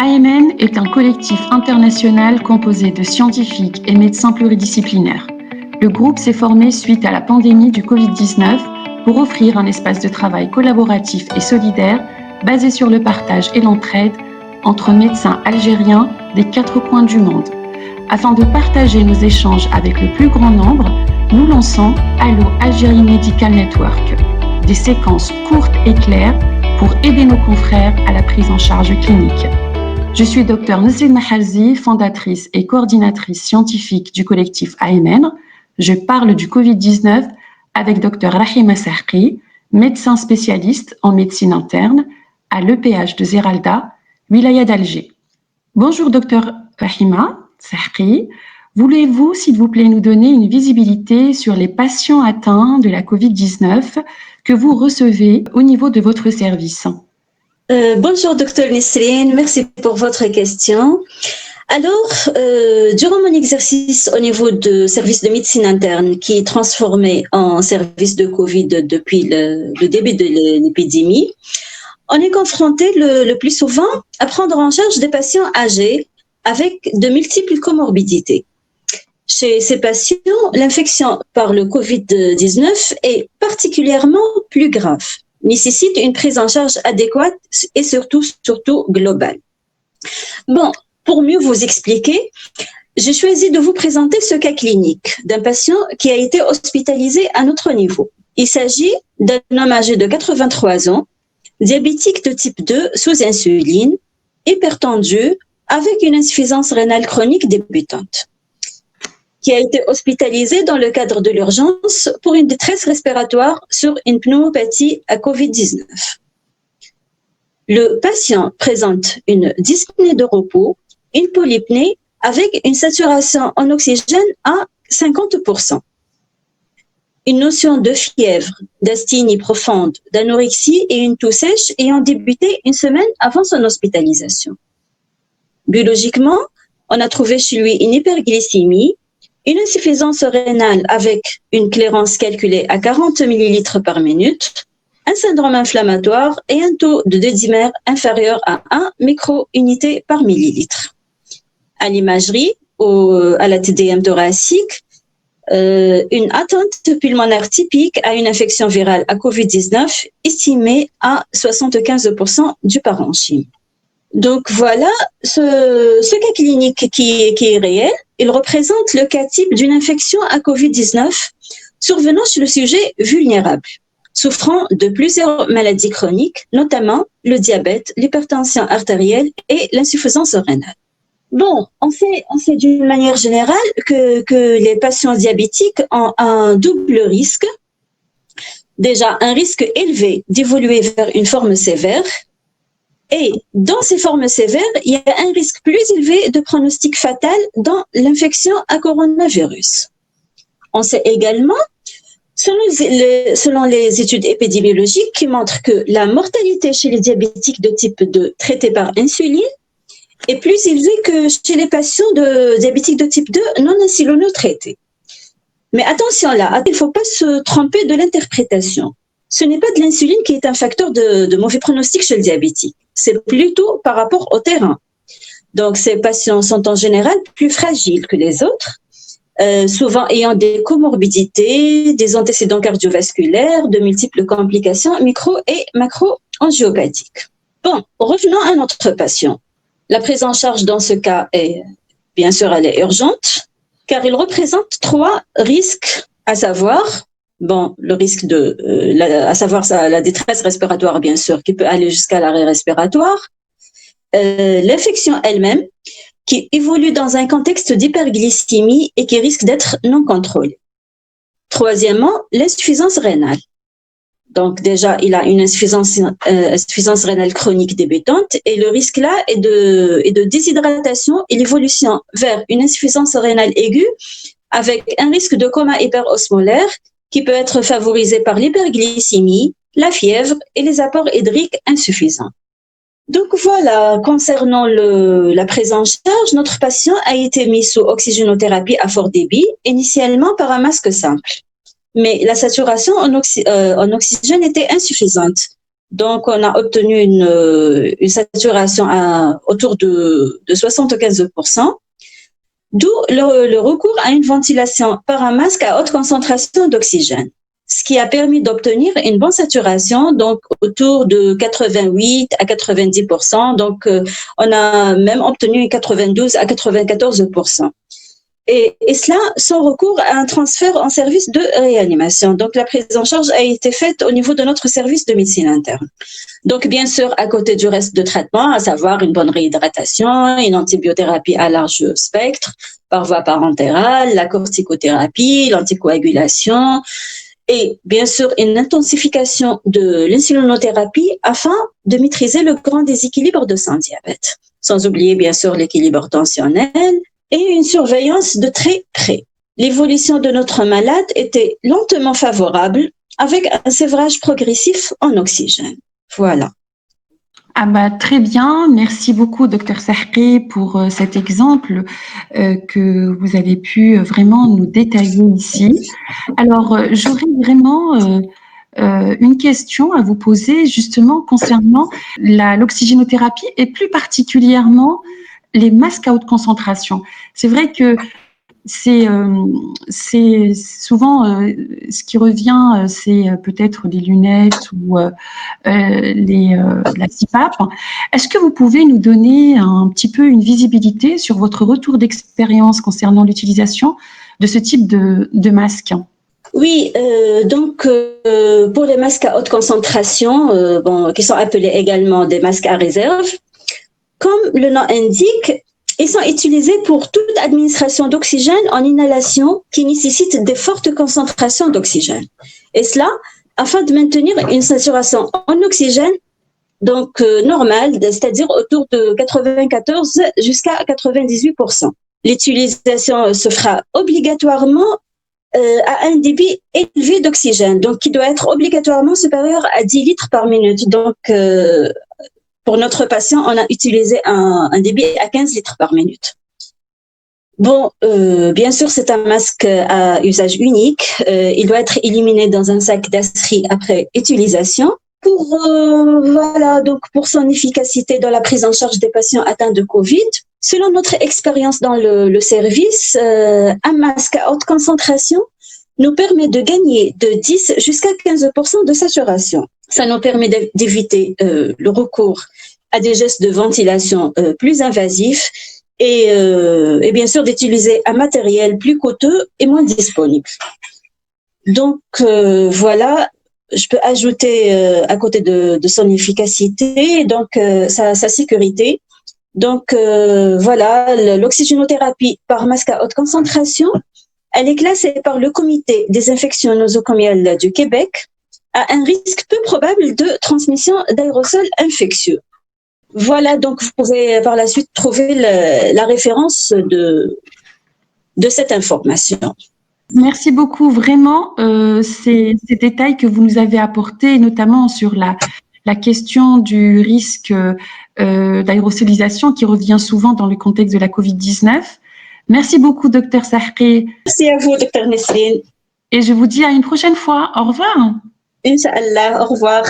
AMN est un collectif international composé de scientifiques et médecins pluridisciplinaires. Le groupe s'est formé suite à la pandémie du Covid-19 pour offrir un espace de travail collaboratif et solidaire basé sur le partage et l'entraide entre médecins algériens des 4 coins du monde. Afin de partager nos échanges avec le plus grand nombre, nous lançons Allo Algérie Medical Network, des séquences courtes et claires pour aider nos confrères à la prise en charge clinique. Je suis Dr Nesrine Mahalzi, fondatrice et coordinatrice scientifique du collectif AMN. Je parle du Covid-19 avec Dr Rahima Sahqi, médecin spécialiste en médecine interne à l'EPH de Zeralda, wilaya d'Alger. Bonjour Dr Rahima Sahqi. Voulez-vous, s'il vous plaît, nous donner une visibilité sur les patients atteints de la Covid-19 que vous recevez au niveau de votre service? Bonjour Dr Nesrine, merci pour votre question. Alors, durant mon exercice au niveau de service de médecine interne qui est transformé en service de Covid depuis le début de l'épidémie, on est confronté le plus souvent à prendre en charge des patients âgés avec de multiples comorbidités. Chez ces patients, l'infection par le Covid-19 est particulièrement plus grave, nécessite une prise en charge adéquate et surtout globale. Bon, pour mieux vous expliquer, j'ai choisi de vous présenter ce cas clinique d'un patient qui a été hospitalisé à notre niveau. Il s'agit d'un homme âgé de 83 ans, diabétique de type 2 sous insuline, hypertendu, avec une insuffisance rénale chronique débutante, qui a été hospitalisé dans le cadre de l'urgence pour une détresse respiratoire sur une pneumopathie à Covid-19. Le patient présente une dyspnée de repos, une polypnée avec une saturation en oxygène à 50%. Une notion de fièvre, d'asthénie profonde, d'anorexie et une toux sèche ayant débuté une semaine avant son hospitalisation. Biologiquement, on a trouvé chez lui une hyperglycémie, une insuffisance rénale avec une clairance calculée à 40 ml par minute, un syndrome inflammatoire et un taux de dédimère inférieur à 1 micro-unité par millilitre. À l'imagerie, à la TDM thoracique, une atteinte pulmonaire typique à une infection virale à Covid-19 estimée à 75% du parenchyme. Donc voilà, ce cas clinique qui est réel, il représente le cas type d'une infection à Covid-19 survenant chez le sujet vulnérable, souffrant de plusieurs maladies chroniques, notamment le diabète, l'hypertension artérielle et l'insuffisance rénale. Bon, on sait d'une manière générale que les patients diabétiques ont un double risque. Déjà, un risque élevé d'évoluer vers une forme sévère. Et dans ces formes sévères, il y a un risque plus élevé de pronostic fatal dans l'infection à coronavirus. On sait également, selon les études épidémiologiques, qui montrent que la mortalité chez les diabétiques de type 2 traités par insuline est plus élevée que chez les patients diabétiques de type 2 non insulino-traités. Mais attention là, il ne faut pas se tromper de l'interprétation. Ce n'est pas de l'insuline qui est un facteur de mauvais pronostic chez le diabétique. C'est plutôt par rapport au terrain. Donc, ces patients sont en général plus fragiles que les autres, souvent ayant des comorbidités, des antécédents cardiovasculaires, de multiples complications micro- et macro-angiopathiques. Bon, revenons à notre patient. La prise en charge dans ce cas est, bien sûr, elle est urgente, car il représente 3 risques, à savoir, le risque à savoir la détresse respiratoire, bien sûr, qui peut aller jusqu'à l'arrêt respiratoire, l'infection elle-même, qui évolue dans un contexte d'hyperglycémie et qui risque d'être non contrôlée. Troisièmement, l'insuffisance rénale. Donc déjà, il a une insuffisance rénale chronique débutante et le risque là est de déshydratation et l'évolution vers une insuffisance rénale aiguë avec un risque de coma hyperosmolaire qui peut être favorisé par l'hyperglycémie, la fièvre et les apports hydriques insuffisants. Donc voilà, concernant la prise en charge, notre patient a été mis sous oxygénothérapie à fort débit, initialement par un masque simple. Mais la saturation en oxygène était insuffisante. Donc, on a obtenu une saturation autour de 75%, d'où le recours à une ventilation par un masque à haute concentration d'oxygène, ce qui a permis d'obtenir une bonne saturation, donc autour de 88 à 90%. Donc, on a même obtenu 92 à 94%. Et cela sans recours à un transfert en service de réanimation. Donc, la prise en charge a été faite au niveau de notre service de médecine interne. Donc, bien sûr, à côté du reste de traitement, à savoir une bonne réhydratation, une antibiothérapie à large spectre, par voie parentérale, la corticothérapie, l'anticoagulation, et bien sûr une intensification de l'insulinothérapie afin de maîtriser le grand déséquilibre de son diabète. Sans oublier bien sûr l'équilibre tensionnel et une surveillance de très près. L'évolution de notre malade était lentement favorable avec un sévrage progressif en oxygène. Voilà. Ah bah, très bien, merci beaucoup Dr Sahri pour cet exemple que vous avez pu vraiment nous détailler ici. Alors, j'aurais vraiment une question à vous poser justement concernant l'oxygénothérapie et plus particulièrement les masques à haute concentration. C'est vrai que c'est souvent ce qui revient, c'est peut-être les lunettes ou la CPAP. Est-ce que vous pouvez nous donner un petit peu une visibilité sur votre retour d'expérience concernant l'utilisation de ce type de masque? Oui, donc pour les masques à haute concentration, qui sont appelés également des masques à réserve, comme le nom indique, ils sont utilisés pour toute administration d'oxygène en inhalation qui nécessite de fortes concentrations d'oxygène. Et cela afin de maintenir une saturation en oxygène donc normale, c'est-à-dire autour de 94 jusqu'à 98%. L'utilisation se fera obligatoirement à un débit élevé d'oxygène, donc qui doit être obligatoirement supérieur à 10 litres par minute. Donc, pour notre patient, on a utilisé un débit à 15 litres par minute. Bon, bien sûr, c'est un masque à usage unique. Il doit être éliminé dans un sac d'Astri après utilisation. Pour son efficacité dans la prise en charge des patients atteints de Covid, selon notre expérience dans le service, un masque à haute concentration nous permet de gagner de 10 jusqu'à 15% de saturation. Ça nous permet d'éviter le recours à des gestes de ventilation plus invasifs et bien sûr d'utiliser un matériel plus coûteux et moins disponible. Donc voilà, je peux ajouter à côté de son efficacité, donc sa sécurité. Donc voilà, l'oxygénothérapie par masque à haute concentration, elle est classée par le comité des infections nosocomiales du Québec à un risque peu probable de transmission d'aérosols infectieux. Voilà, donc vous pouvez par la suite trouver la référence de cette information. Merci beaucoup, vraiment, ces détails que vous nous avez apportés, notamment sur la question du risque d'aérosolisation qui revient souvent dans le contexte de la Covid-19. Merci beaucoup, Dr Sahri. Merci à vous, Dr Nesrine. Et je vous dis à une prochaine fois. Au revoir. Inch'Allah, au revoir.